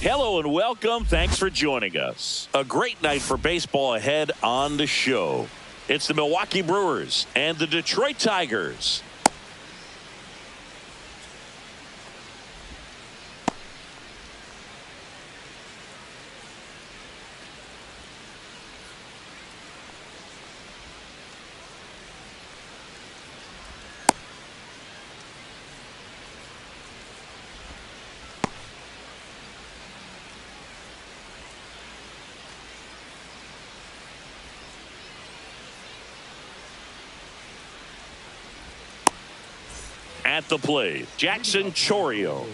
Hello and welcome. Thanks for joining us. A great night for baseball ahead on the show. It's the Milwaukee Brewers and the Detroit Tigers. At the plate, Jackson Chourio.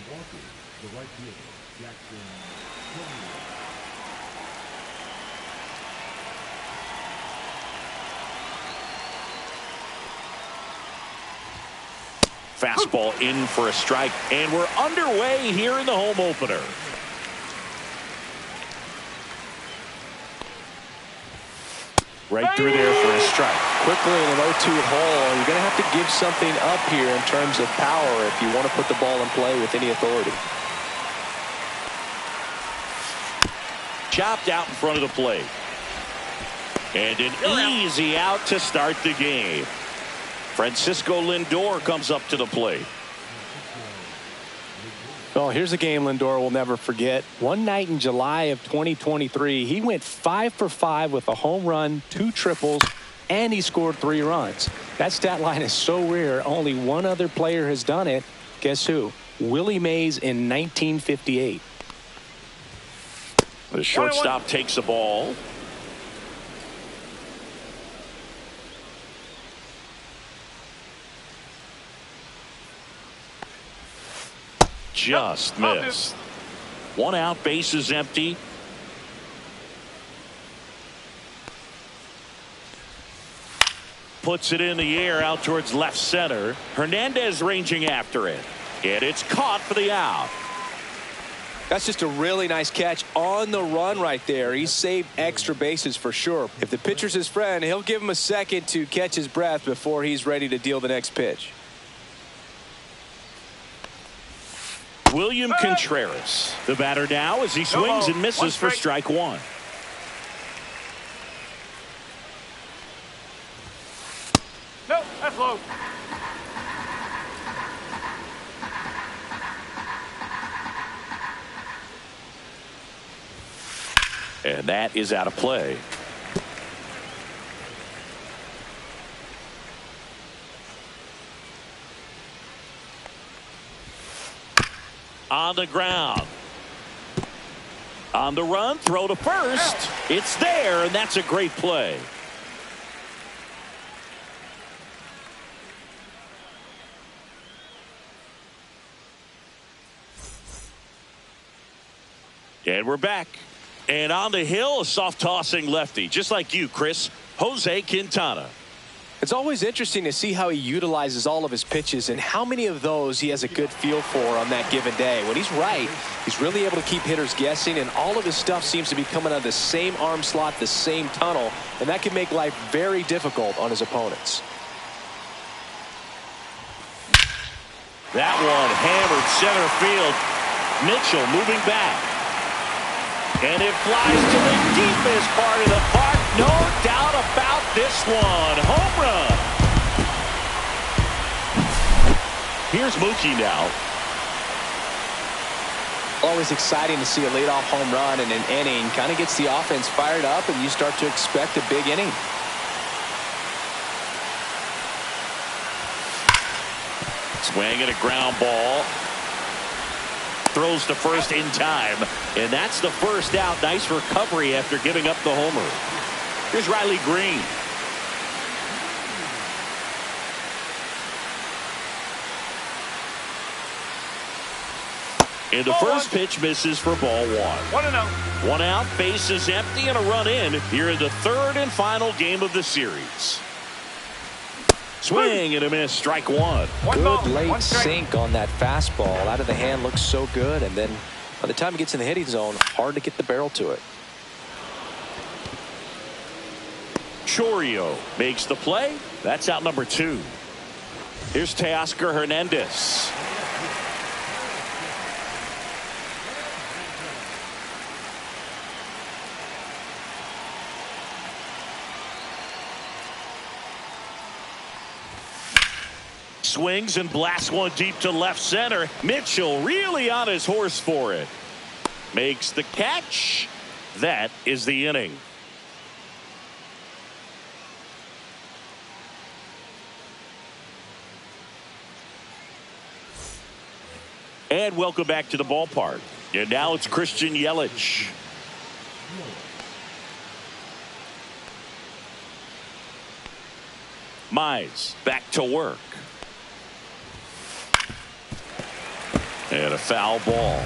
Fastball in for a strike, and we're underway here in the home opener. Right through there for a strike. Quickly in an 0-2 hole, you're going to have to give something up here in terms of power if you want to put the ball in play with any authority. Chopped out in front of the plate. And an easy out to start the game. Francisco Lindor comes up to the plate. Well, here's a game Lindor will never forget. One night in July of 2023, he went 5 for 5 with a home run, 2 triples, and he scored 3 runs. That stat line is so rare. Only one other player has done it. Guess who? Willie Mays in 1958. The shortstop takes the ball. Just missed. 1 out, base is empty. Puts it in the air out towards left center. Hernandez ranging after it. And it's caught for the out. That's just a really nice catch on the run right there. He saved extra bases for sure. If the pitcher's his friend, he'll give him a second to catch his breath before he's ready to deal the next pitch. William Contreras, the batter now as he swings and misses for strike 1. No, that's low. And that is out of play. On the ground. On the run, throw to first. It's there, and that's a great play. And we're back. And on the hill, a soft tossing lefty, just like you, Chris, Jose Quintana. It's always interesting to see how he utilizes all of his pitches and how many of those he has a good feel for on that given day. When he's right, he's really able to keep hitters guessing, and all of his stuff seems to be coming out of the same arm slot, the same tunnel, and that can make life very difficult on his opponents. That one hammered center field. Mitchell moving back. And it flies to the deepest part of the park. No doubt about this one. Home run. Here's Mookie now. Always exciting to see a leadoff home run in an inning. Kind of gets the offense fired up, and you start to expect a big inning. Swing and a ground ball. Throws to first in time, and that's the first out. Nice recovery after giving up the homer. Here's Riley Green. And the first pitch misses for ball 1. 1-0. 1 out, base is empty, and a run in here in the third and final game of the series. Swing and a miss, strike 1. Good late sink on that fastball. Out of the hand, looks so good, and then by the time it gets in the hitting zone, hard to get the barrel to it. Chourio makes the play. That's out number 2. Here's Teoscar Hernandez. Swings and blasts one deep to left center. Mitchell really on his horse for it. Makes the catch. That is the inning. And welcome back to the ballpark. And now it's Christian Yelich. Mize back to work. And a foul ball.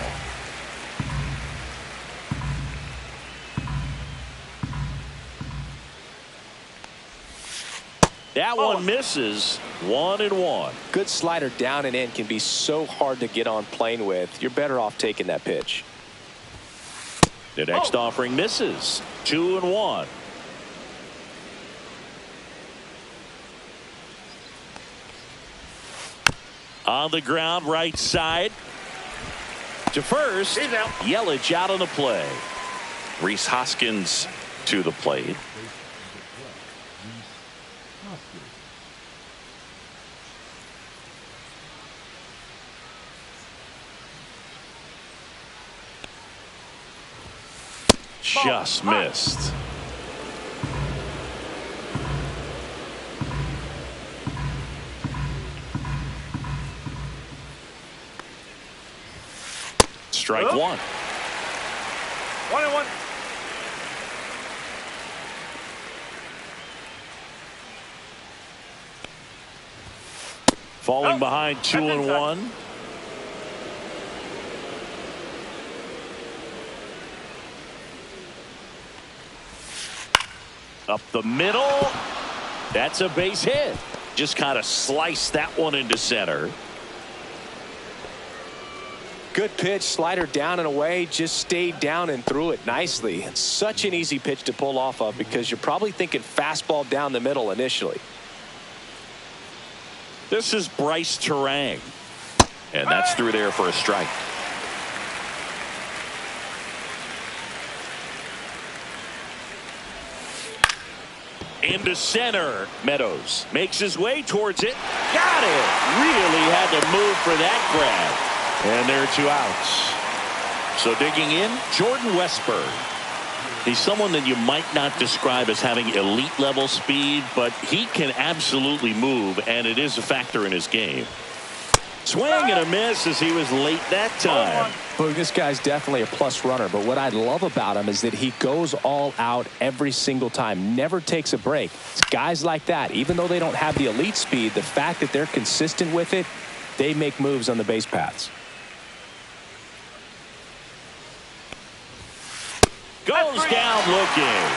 That one misses. 1-1. Good slider down and in can be so hard to get on plane with. You're better off taking that pitch. The next offering misses. 2-1. On the ground, right side. To first. He's out. Yelich out on the play. Rhys Hoskins to the plate. Just missed. Strike one. 1-1. Falling behind 2-1. Up the middle. That's a base hit. Just kind of sliced that one into center. Good pitch, slider down and away, just stayed down and threw it nicely. It's such an easy pitch to pull off of because you're probably thinking fastball down the middle initially. This is Bryce Terang. And that's through there for a strike. Into center. Meadows makes his way towards it. Got it. Really had to move for that grab. And there are 2 outs. So digging in, Jordan Westburg. He's someone that you might not describe as having elite level speed, but he can absolutely move, and it is a factor in his game. Swing and a miss as he was late that time. Well, this guy's definitely a plus runner, but what I love about him is that he goes all out every single time, never takes a break. It's guys like that, even though they don't have the elite speed, the fact that they're consistent with it, they make moves on the base paths. Goes down looking.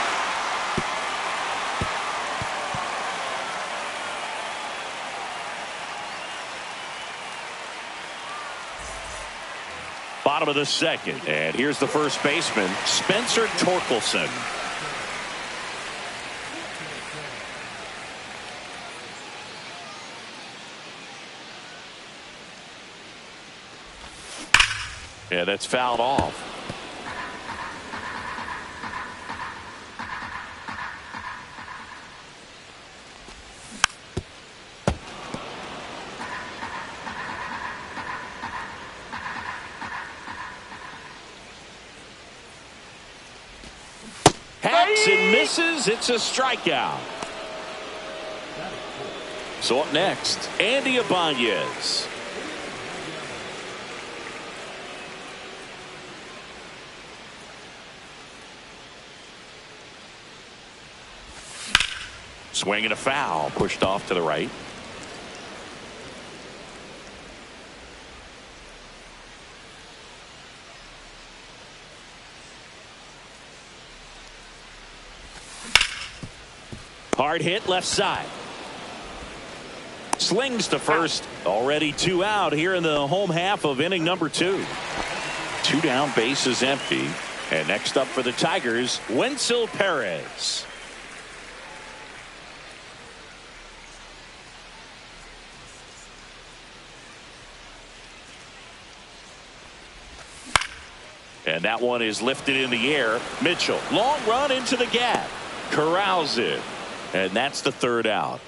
Bottom of the second. And here's the first baseman, Spencer Torkelson. Yeah, that's fouled off. Hacks and misses. It's a strikeout. So up next, Andy Ibanez. Swinging a foul, pushed off to the right. Hard hit left side. Slings to first. Already 2 out here in the home half of inning number 2. 2 down, bases empty. And next up for the Tigers, Wenzel Perez. And that one is lifted in the air. Mitchell, long run into the gap. Corrals it. And that's the 3rd out.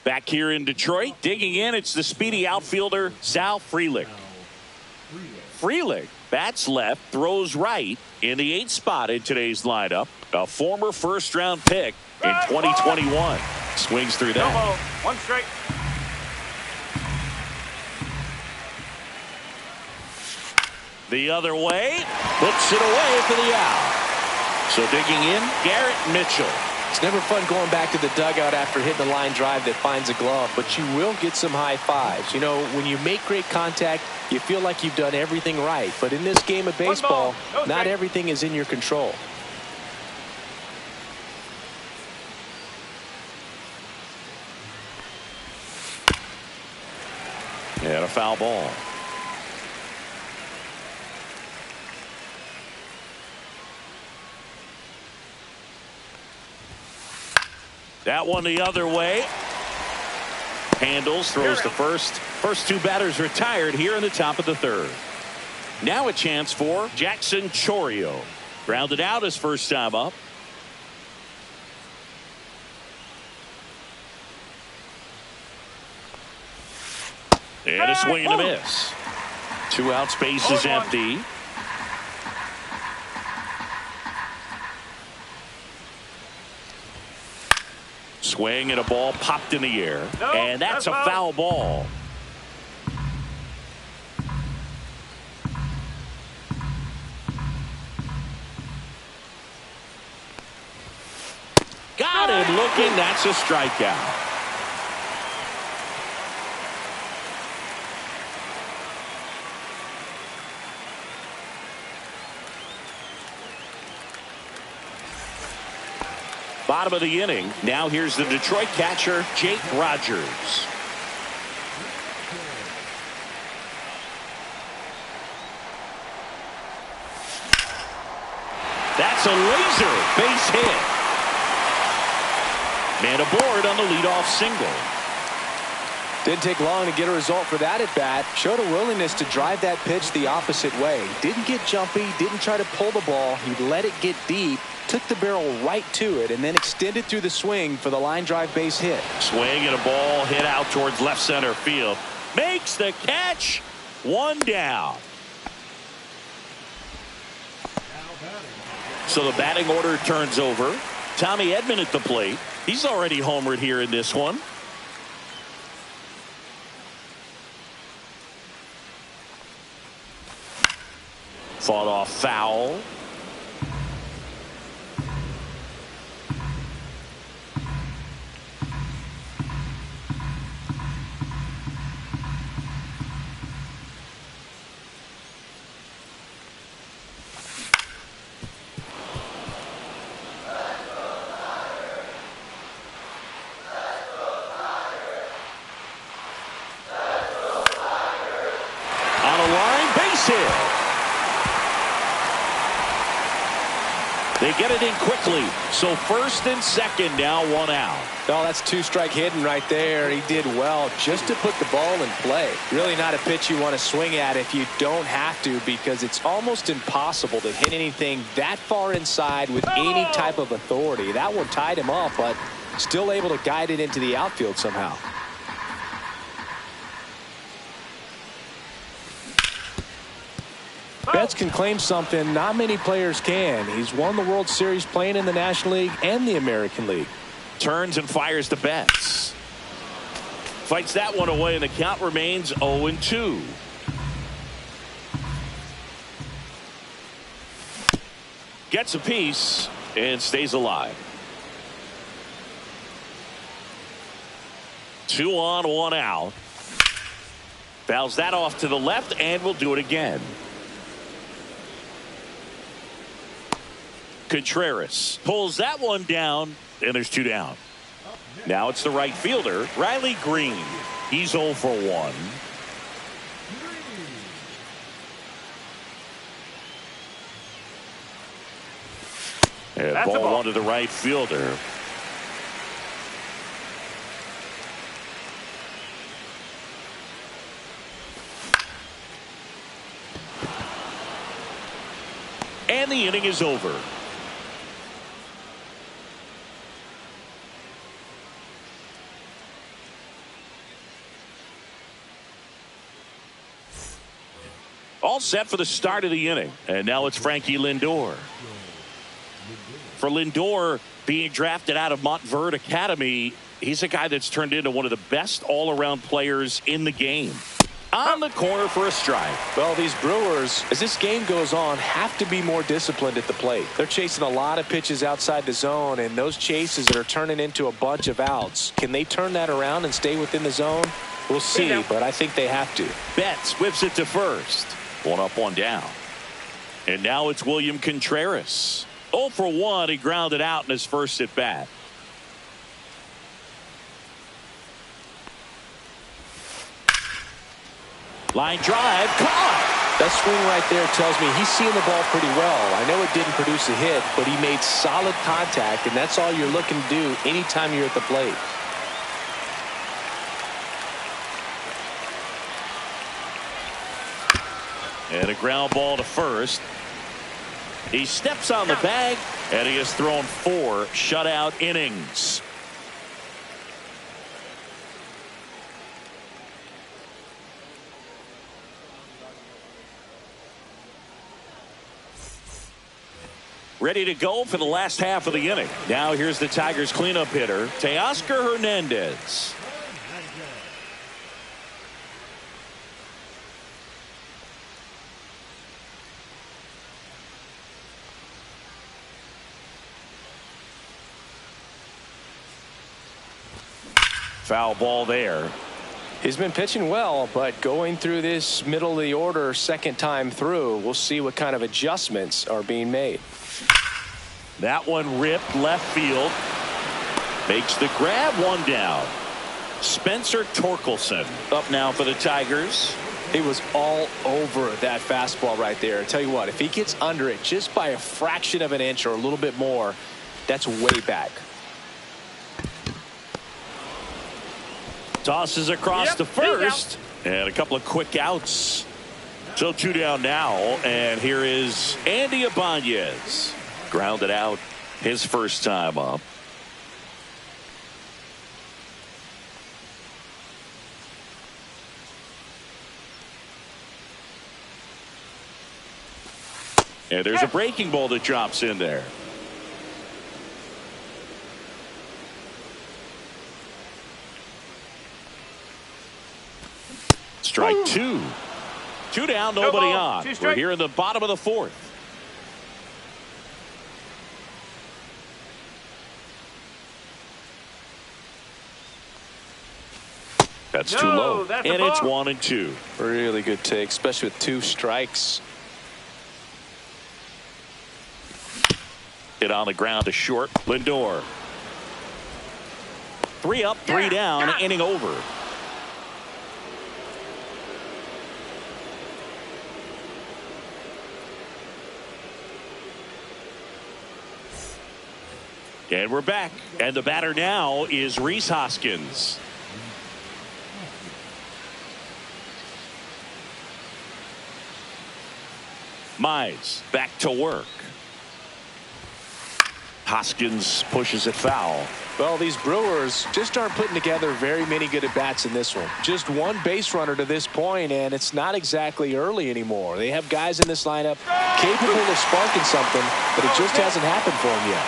Back here in Detroit, digging in, it's the speedy outfielder, Sal Frelick. Frelick bats left, throws right in the 8th spot in today's lineup. A former first-round pick in 2021. Swings through that. No, 1 strike. The other way, puts it away for the out. So digging in, Garrett Mitchell. It's never fun going back to the dugout after hitting a line drive that finds a glove, but you will get some high fives. You know, when you make great contact, you feel like you've done everything right. But in this game of baseball, not everything is in your control. And a foul ball. That one the other way. Handles, throws to first. First 2 batters retired here in the top of the 3rd. Now a chance for Jackson Chourio. Grounded out his first time up. And a swing and a miss. 2 out, space is empty. Swing and a ball popped in the air. And that's a foul ball. Got him looking. That's a strikeout. Bottom of the inning. Now here's the Detroit catcher, Jake Rogers. That's a laser base hit. Man aboard on the leadoff single. Didn't take long to get a result for that at bat. Showed a willingness to drive that pitch the opposite way. Didn't get jumpy, didn't try to pull the ball. He let it get deep, took the barrel right to it, and then extended through the swing for the line drive base hit. Swing and a ball hit out towards left center field. Makes the catch. 1 down. So the batting order turns over. Tommy Edman at the plate. He's already homered here in this one. Fought off foul. On a line, base hit. They get it in quickly. So first and second now, 1 out. Oh, that's 2-strike hitting right there. He did well just to put the ball in play. Really not a pitch you want to swing at if you don't have to, because it's almost impossible to hit anything that far inside with any type of authority. That one tied him up, but still able to guide it into the outfield somehow. Betts can claim something not many players can. He's won the World Series playing in the National League and the American League. Turns and fires to Betts. Fights that one away, and the count remains 0-2. Gets a piece and stays alive. 2 on, 1 out. Fouls that off to the left, and will do it again. Contreras pulls that one down, and there's 2 down. Now it's the right fielder, Riley Green. He's 0 for 1. And ball 1 to the right fielder. And the inning is over. All set for the start of the inning. And now it's Frankie Lindor. For Lindor, being drafted out of Montverde Academy, he's a guy that's turned into one of the best all-around players in the game. On the corner for a strike. Well, these Brewers, as this game goes on, have to be more disciplined at the plate. They're chasing a lot of pitches outside the zone, and those chases that are turning into a bunch of outs. Can they turn that around and stay within the zone? We'll see, but I think they have to. Betts whips it to first. One up, one down. And now it's William Contreras. 0 for 1. He grounded out in his first at bat. Line drive, caught. That swing right there tells me he's seeing the ball pretty well. I know it didn't produce a hit, but he made solid contact, and that's all you're looking to do anytime you're at the plate. And a ground ball to first. He steps on the bag, and he has thrown 4 shutout innings. Ready to go for the last half of the inning. Now here's the Tigers cleanup hitter, Teoscar Hernandez. Foul ball there. He's been pitching well, but going through this middle of the order second time through, we'll see what kind of adjustments are being made. That one ripped left field. Makes the grab, one down. Spencer Torkelson up now for the Tigers. He was all over that fastball right there. I tell you what, if he gets under it just by a fraction of an inch or a little bit more, that's way back. Tosses across to first. And a couple of quick outs. So 2 down now. And here is Andy Ibanez. Grounded out his first time up. And there's a breaking ball that drops in there. Strike 2. 2 down, nobody on. We're here in the bottom of the 4th. That's too low. And it's 1 and 2. Really good take, especially with 2 strikes. Hit on the ground to short. Lindor. 3 up, 3 down, inning over. And we're back. And the batter now is Rhys Hoskins. Mize back to work. Hoskins pushes it foul. Well, these Brewers just aren't putting together very many good at-bats in this one. Just 1 base runner to this point, and it's not exactly early anymore. They have guys in this lineup capable of sparking something, but it just hasn't happened for them yet.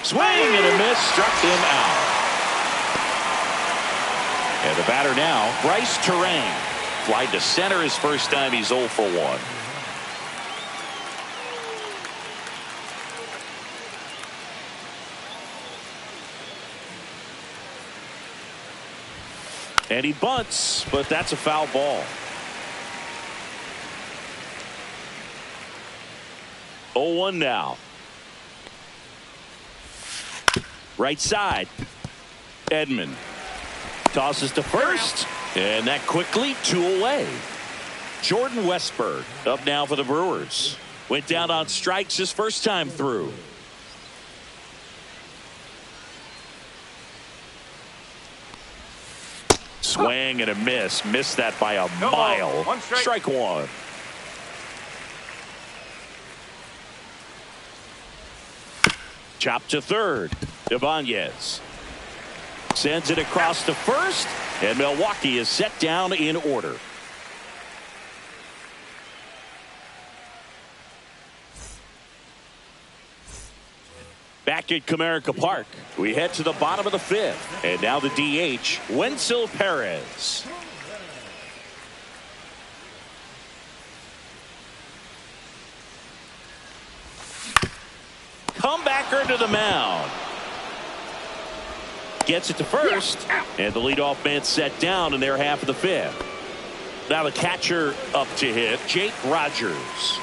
Swing and a miss, struck him out. And the batter now, Bryce Terang. Flied to center his first time. He's 0 for 1. And he bunts, but that's a foul ball. 0-1 now. Right side. Edman tosses to first, and that quickly 2 away. Jordan Westburg up now for the Brewers. Went down on strikes his first time through. Swing and a miss. Missed that by a mile. Strike 1. Chop to third. Ibanez sends it across to first, and Milwaukee is set down in order. Back at Comerica Park, we head to the bottom of the fifth, and now the DH, Wenzel Perez. Comebacker to the mound. Gets it to first, and the leadoff man set down in their half of the fifth. Now the catcher up to hit, Jake Rogers.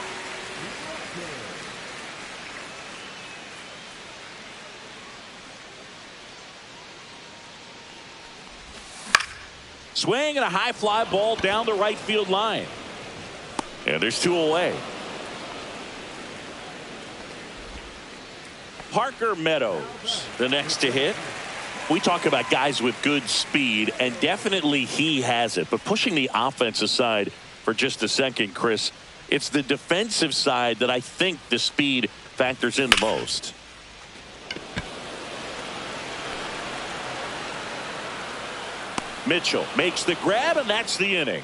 Swing and a high fly ball down the right field line. And there's two away. Parker Meadows, the next to hit. We talk about guys with good speed, and definitely he has it. But pushing the offense aside for just a second, Chris, it's the defensive side that I think the speed factors in the most. Mitchell makes the grab, and that's the inning.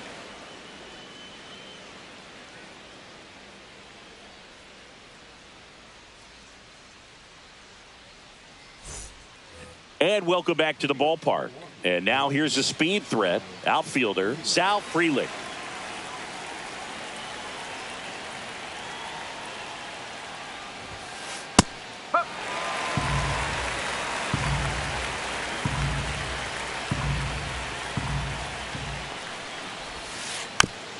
And welcome back to the ballpark. And now here's a speed threat, outfielder Sal Frelick.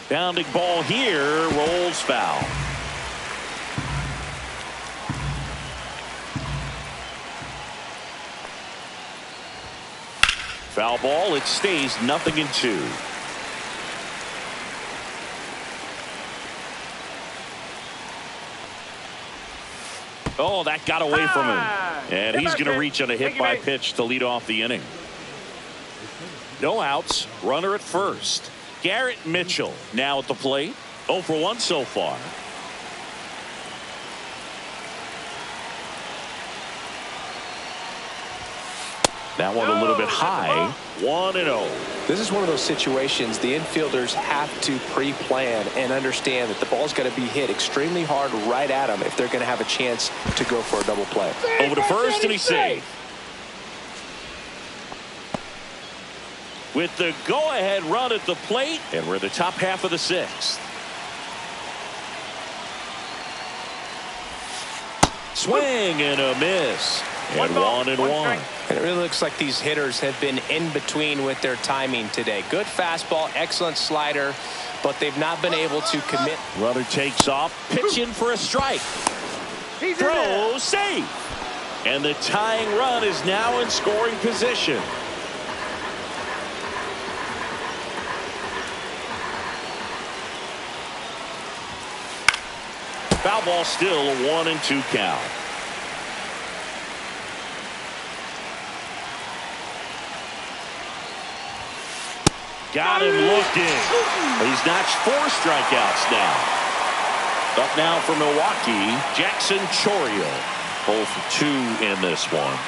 Bounding ball here, rolls foul. Foul ball, it stays 0-2. Oh, that got away from him. And he's going to reach on a hit by pitch to lead off the inning. No outs, runner at first. Garrett Mitchell now at the plate. 0 for 1 so far. That one a little bit high. 1-0. This is one of those situations the infielders have to pre-plan and understand that the ball's got to be hit extremely hard right at them if they're going to have a chance to go for a double play. Over to first, and he's safe. With the go-ahead run at the plate, and we're in the top half of the sixth. Swing and a miss. And 1-1. And it really looks like these hitters have been in between with their timing today. Good fastball, excellent slider, but they've not been able to commit. Runner takes off, pitch in for a strike. Throw, safe. And the tying run is now in scoring position. Foul ball, still a 1-2 count. Got him looking. He's notched 4 strikeouts now. Up now for Milwaukee, Jackson Chourio. 0 for 2 in this one.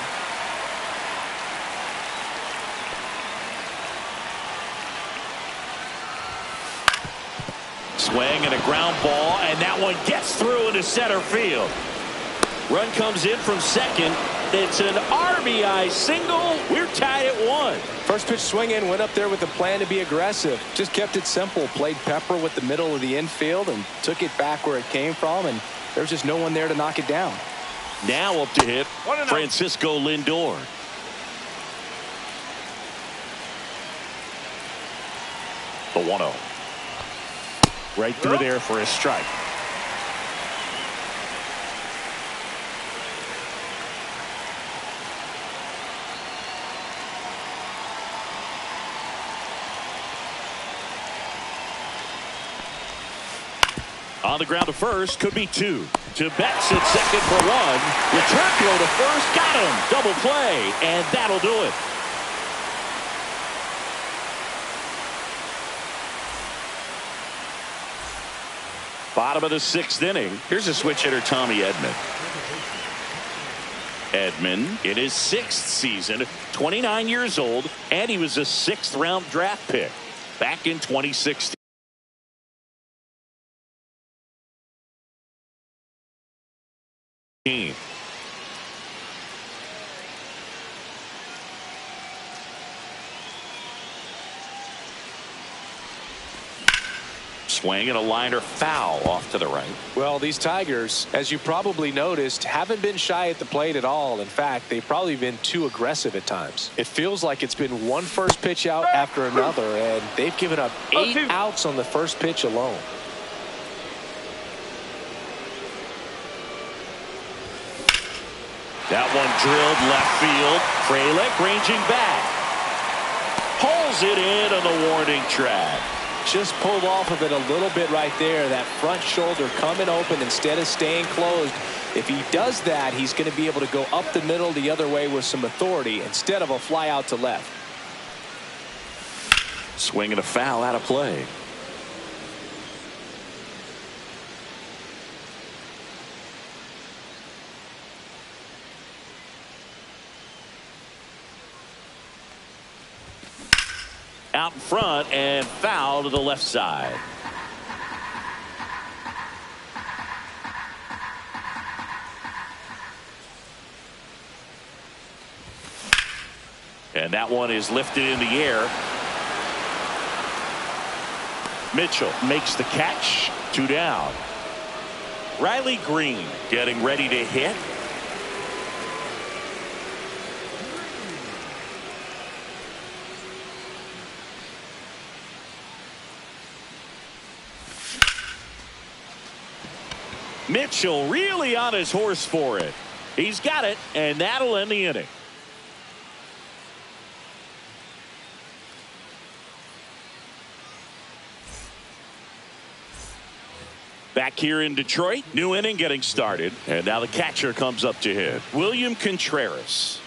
Swing and a ground ball, and that one gets through into center field. Run comes in from second. It's an RBI single. We're tied at 1. First pitch swing in, went up there with the plan to be aggressive. Just kept it simple. Played pepper with the middle of the infield and took it back where it came from, and there's just no one there to knock it down. Now up to hit, Francisco Lindor. The 1-0. Right through there for a strike. On the ground to first, could be 2. To Betts at second for 1. Return throw to first, got him. Double play, and that'll do it. Bottom of the 6th inning. Here's a switch hitter, Tommy Edman. Edman in his 6th season, 29 years old, and he was a 6th-round draft pick back in 2016. Swing and a liner foul off to the right. Well, these Tigers, as you probably noticed, haven't been shy at the plate at all. In fact, they've probably been too aggressive at times. It feels like it's been one first pitch out after another, and they've given up 8 outs on the first pitch alone. That one drilled left field. Frelick ranging back. Pulls it in on the warning track. Just pulled off of it a little bit right there. That front shoulder coming open instead of staying closed. If he does that, he's going to be able to go up the middle the other way with some authority instead of a fly out to left. Swing and a foul out of play. Out in front and foul to the left side. And that one is lifted in the air. Mitchell makes the catch. 2 down. Riley Green getting ready to hit. Mitchell really on his horse for it. He's got it, and that'll end the inning. Back here in Detroit, new inning getting started, and now the catcher comes up to hit. William Contreras.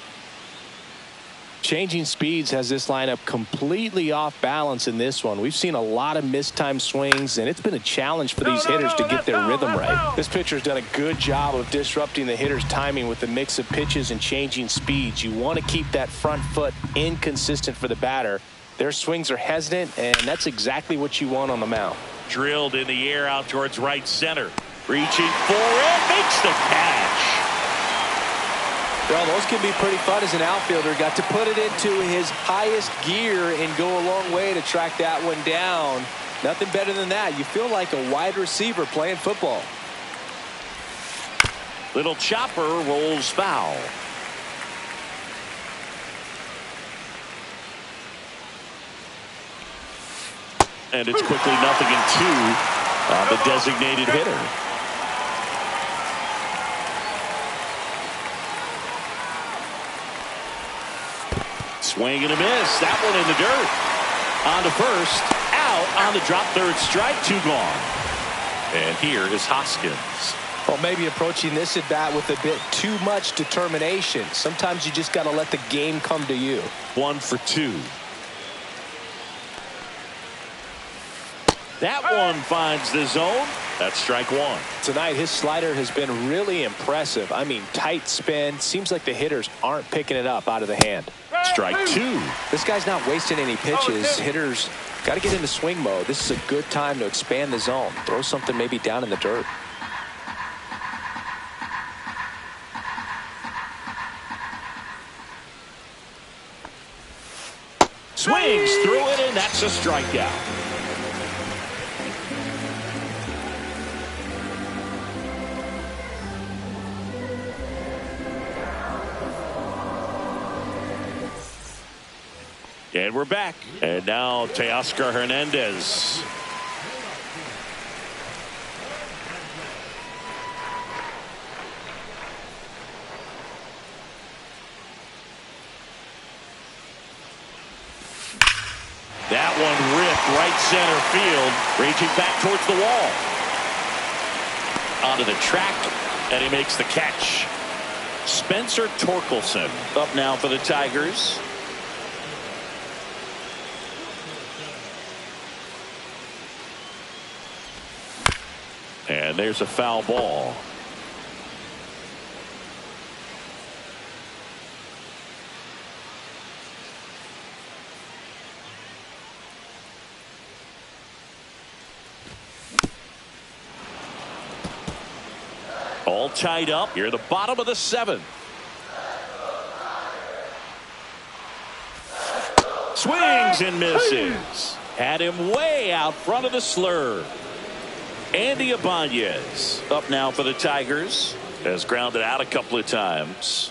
Changing speeds has this lineup completely off balance in this one. We've seen a lot of mistimed swings, and it's been a challenge for these hitters to get their rhythm right. This pitcher's done a good job of disrupting the hitter's timing with the mix of pitches and changing speeds. You want to keep that front foot inconsistent for the batter. Their swings are hesitant, and that's exactly what you want on the mound. Drilled in the air out towards right center. Reaching for it, makes the catch. Well, those can be pretty fun as an outfielder. Got to put it into his highest gear and go a long way to track that one down. Nothing better than that. You feel like a wide receiver playing football. Little chopper rolls foul. And it's quickly 0-2 on the designated hitter. Swing and a miss. That one in the dirt. On to first. Out on the drop third strike. 2 gone. And here is Hoskins. Well, maybe approaching this at bat with a bit too much determination. Sometimes you just got to let the game come to you. 1 for 2. That one finds the zone. That's strike 1. Tonight, his slider has been really impressive. I mean, tight spin. Seems like the hitters aren't picking it up out of the hand. Strike 2. This guy's not wasting any pitches. Hitters got to get into swing mode. This is a good time to expand the zone. Throw something maybe down in the dirt. Swings through it, and that's a strikeout. And we're back. And now Teoscar Hernandez. That one ripped right center field, reaching back towards the wall. Onto the track, and he makes the catch. Spencer Torkelson up now for the Tigers. And there's a foul ball. All tied up here at the bottom of the 7th. Swings and misses. Had him way out front of the slur. Andy Ibanez up now for the Tigers. Has grounded out a couple of times.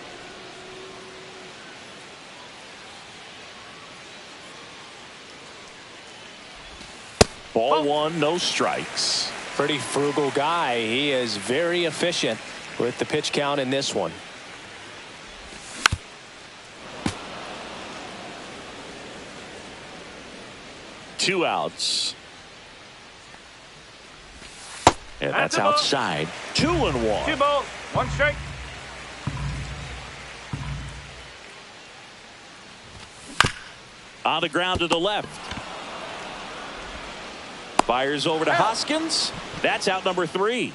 Ball 1, no strikes. Pretty frugal guy. He is very efficient with the pitch count in this one. Two outs. And that's outside. 2-1. 2 balls, 1 strike. On the ground to the left. Fires over to Hoskins. That's out number 3.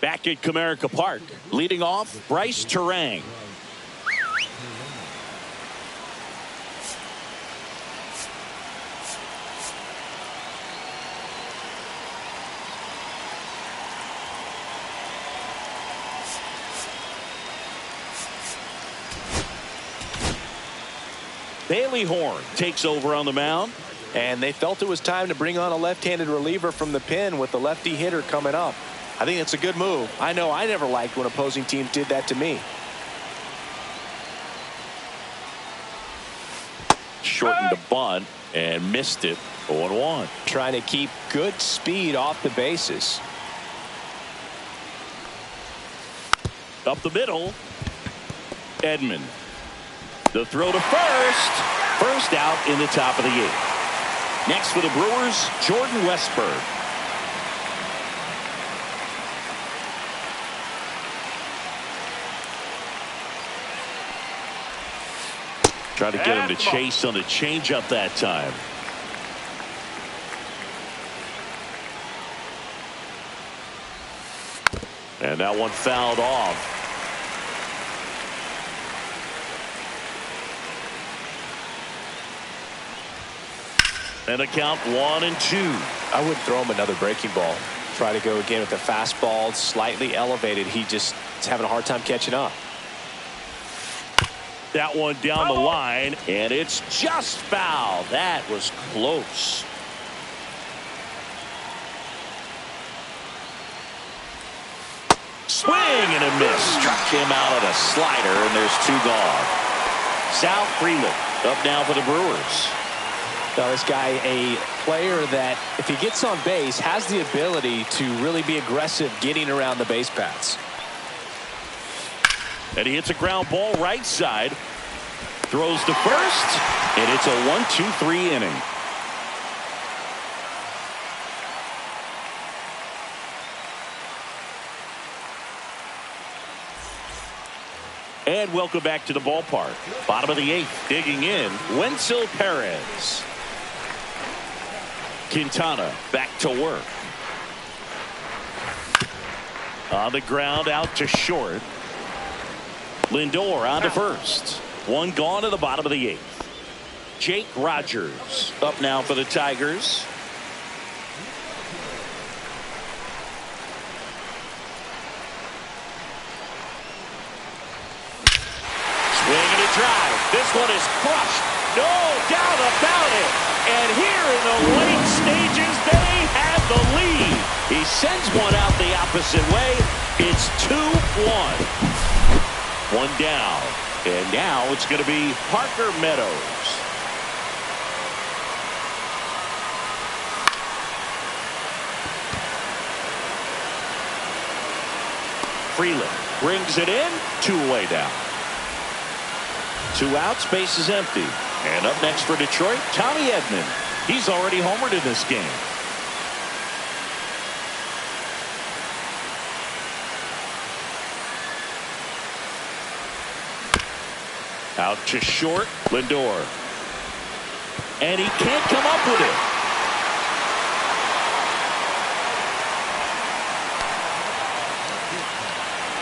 Back at Comerica Park, leading off Bryce Terang. Bailey Horn takes over on the mound. And they felt it was time to bring on a left-handed reliever from the pen with the lefty hitter coming up. I think it's a good move. I know I never liked when opposing teams did that to me. Shortened the bunt and missed it. 0-1. Trying to keep good speed off the bases. Up the middle. Edman. The throw to first. First out in the top of the 8th. Next for the Brewers, Jordan Westburg. Trying to get him to chase on the changeup that time. And that one fouled off. And a count 1-2. I wouldn't throw him another breaking ball. Try to go again with the fastball slightly elevated. He just is having a hard time catching up. That one down the line, and it's just foul. That was close. Swing and a miss. Struck him out of the slider, and there's 2 gone. Sal Freeland up now for the Brewers. Now this guy, a player that if he gets on base has the ability to really be aggressive getting around the base paths. And he hits a ground ball right side. Throws to first, and it's a 1-2-3 inning. And welcome back to the ballpark. Bottom of the 8th, digging in, Wenzel Perez. Quintana back to work. On the ground, out to short. Lindor on to first. 1 gone to the bottom of the 8th. Jake Rogers up now for the Tigers. Swing and a drive. This one is crushed. No doubt about it. And here in the late stages, they have the lead. He sends one out the opposite way. It's 2-1. 1 down. And now it's going to be Parker Meadows. Freeland brings it in. 2 away down. 2 outs, base is empty. And up next for Detroit, Tommy Edman. He's already homered in this game. Out to short, Lindor. And he can't come up with it.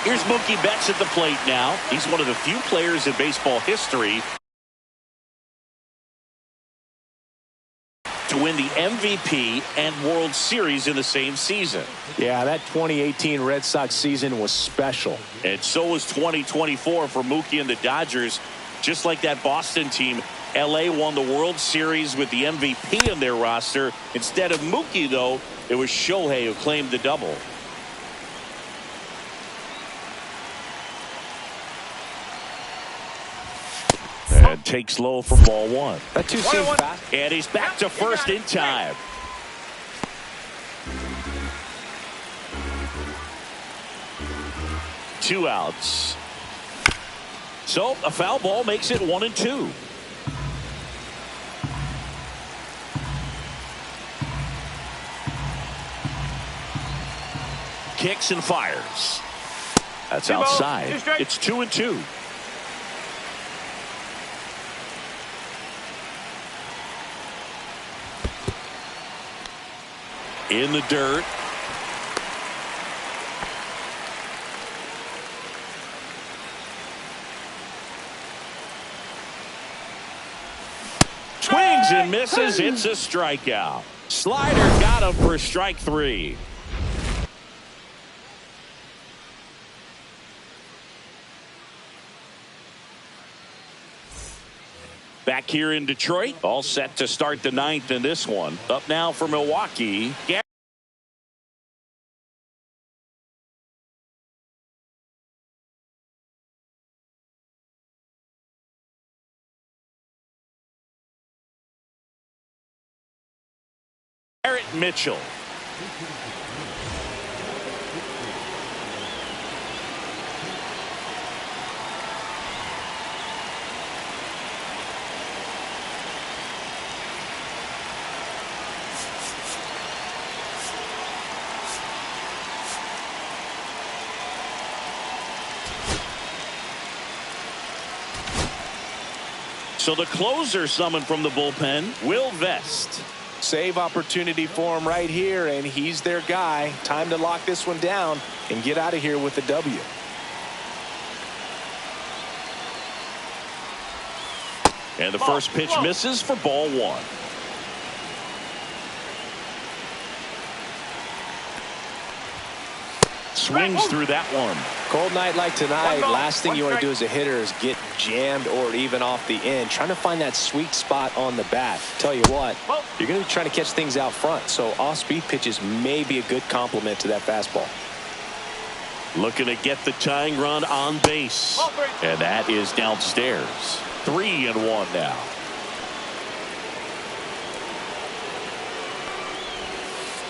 Here's Mookie Betts at the plate now. He's one of the few players in baseball history win the MVP and World Series in the same season. Yeah, that 2018 Red Sox season was special. And so was 2024 for Mookie and the Dodgers. Just like that Boston team, LA won the World Series with the MVP in their roster. Instead of Mookie, though, it was Shohei who claimed the double. And takes low for ball one. That too seems fast. And he's back to first in time. Two outs. So a foul ball makes it 1-2. Kicks and fires. That's outside. It's 2-2. In the dirt. Swings and misses. It's a strikeout. Slider got him for strike three. Back here in Detroit, all set to start the ninth in this one. Up now for Milwaukee. Mitchell. So the closer summoned from the bullpen, Will Vest. Save opportunity for him right here, and he's their guy. Time to lock this one down and get out of here with the W. And the first pitch misses for ball one. Swings through that one. Cold night like tonight, last thing you want to do as a hitter is get jammed or even off the end. Trying to find that sweet spot on the bat. Tell you what, you're going to be trying to catch things out front, so off-speed pitches may be a good complement to that fastball. Looking to get the tying run on base. And that is downstairs. 3-1 now.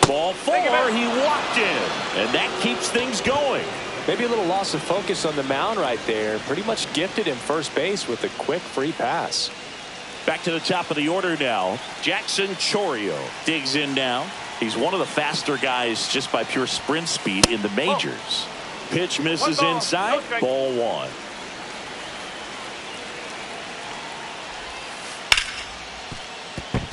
Ball four, he walked in, and that keeps things going. Maybe a little loss of focus on the mound right there. Pretty much gifted him first base with a quick free pass. Back to the top of the order now. Jackson Chourio digs in now. He's one of the faster guys just by pure sprint speed in the majors. Pitch misses inside. Ball one.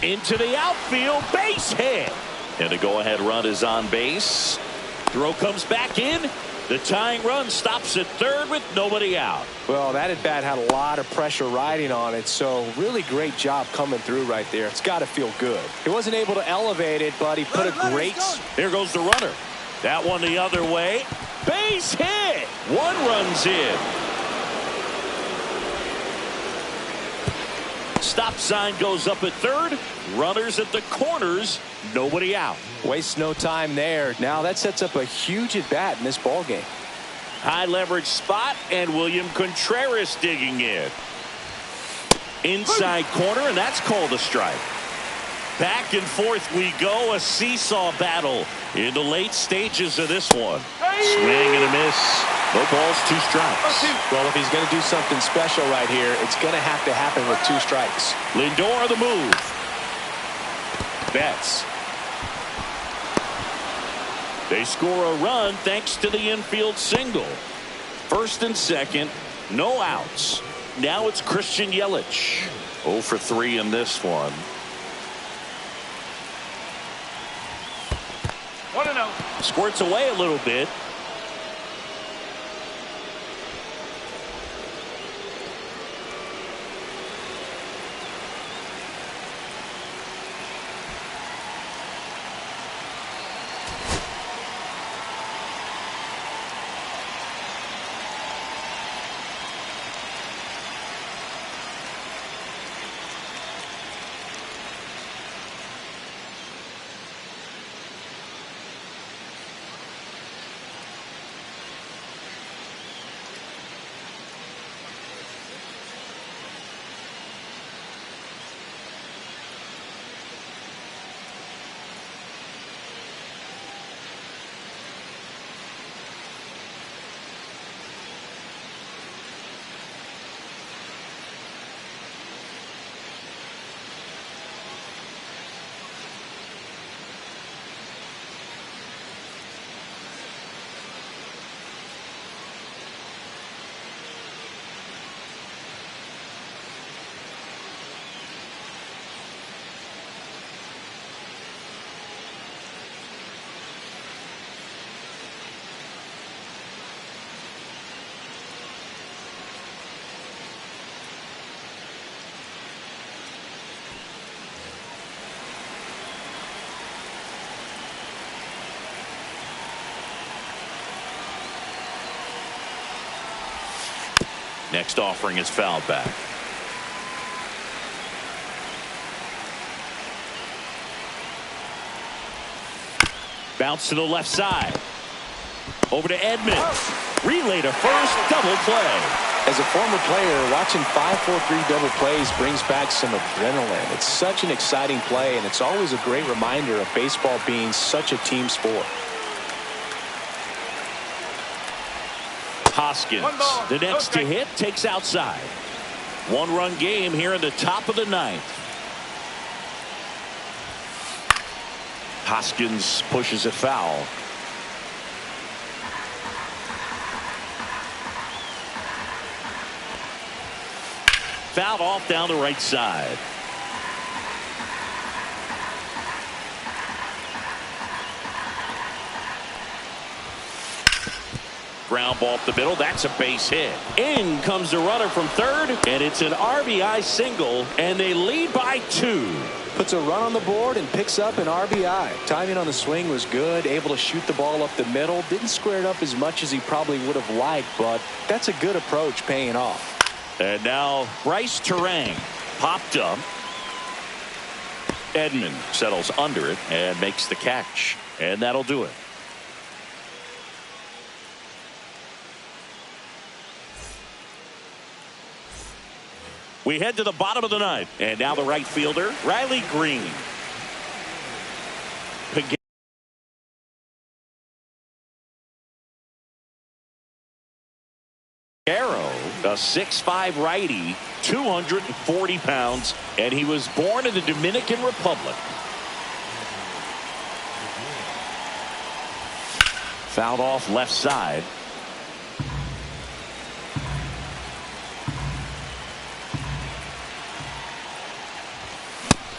Into the outfield, base hit. And the go-ahead run is on base. Throw comes back in. The tying run stops at third with nobody out. Well, that at bat had a lot of pressure riding on it, so really great job coming through right there. It's got to feel good. He wasn't able to elevate it, but he put a great... Here goes the runner. That one the other way. Base hit. One runs in. Stop sign goes up at third. Runners at the corners. Nobody out. Waste no time there. Now that sets up a huge at bat in this ball game. High leverage spot, and William Contreras digging in. Inside corner, and that's called a strike. Back and forth we go. A seesaw battle in the late stages of this one. Swing and a miss. No balls, two strikes. Well, if he's going to do something special right here, it's going to have to happen with two strikes. Lindor the move. Betts. They score a run thanks to the infield single. First and second, no outs. Now it's Christian Yelich. 0 for 3 in this one. 1-0. Squirts away a little bit. Next offering is fouled back. Bounce to the left side. Over to Edmonds. Relay to first. Double play. As a former player, watching 5-4-3 double plays brings back some adrenaline. It's such an exciting play, and it's always a great reminder of baseball being such a team sport. Hoskins, the next to hit, takes outside. One-run game here in the top of the ninth. Hoskins pushes it foul. Fouled off down the right side. Ground ball up the middle. That's a base hit. In comes the runner from third, and it's an RBI single, and they lead by 2. Puts a run on the board and picks up an RBI. Timing on the swing was good, able to shoot the ball up the middle. Didn't square it up as much as he probably would have liked, but that's a good approach paying off. And now Bryce Terang popped up. Edmond settles under it and makes the catch. And that'll do it. We head to the bottom of the ninth. And now the right fielder, Riley Green. A 6'5" righty, 240 pounds, and he was born in the Dominican Republic. Fouled off left side.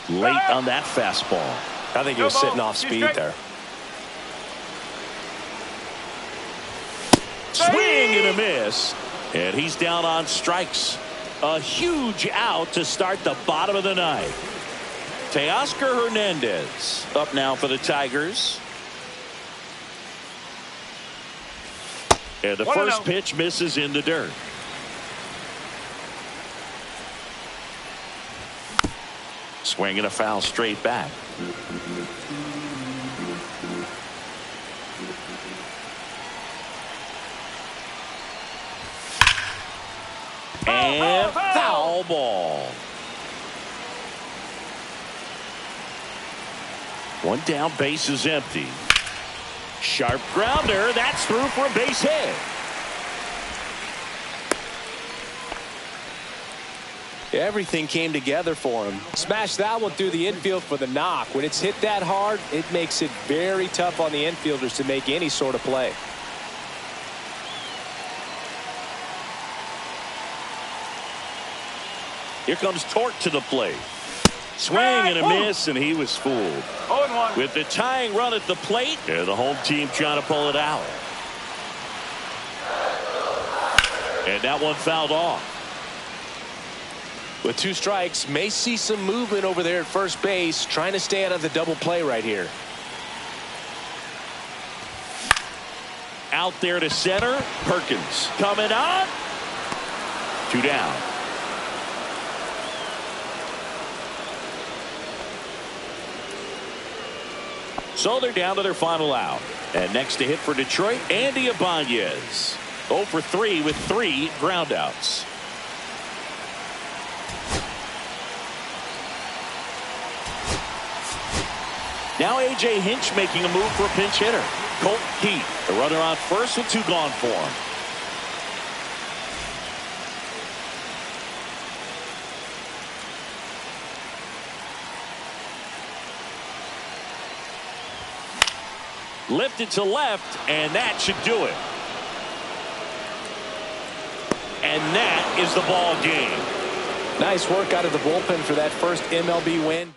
Late on that fastball. I think he was sitting off speed there. Swing and a miss. And he's down on strikes. A huge out to start the bottom of the ninth. Teoscar Hernandez up now for the Tigers. And the first pitch misses in the dirt. Swing and a foul straight back. And foul ball. One down, base is empty. Sharp grounder. That's through for a base hit. Everything came together for him. Smashed that one through the infield for the knock. When it's hit that hard, it makes it very tough on the infielders to make any sort of play. Here comes Torque to the plate. Swing and a miss, and he was fooled. 0-1. With the tying run at the plate, and the home team trying to pull it out. And that one fouled off. With 2 strikes, may see some movement over there at first base, trying to stay out of the double play right here. Out there to center, Perkins coming on. 2 down. So they're down to their final out. And next to hit for Detroit, Andy Ibanez. 0 for 3 with 3 groundouts. Now A.J. Hinch making a move for a pinch hitter. Colt Keith, the runner on first with 2 gone for him. Lifted to left, and that should do it. And that is the ball game. Nice work out of the bullpen for that first MLB win.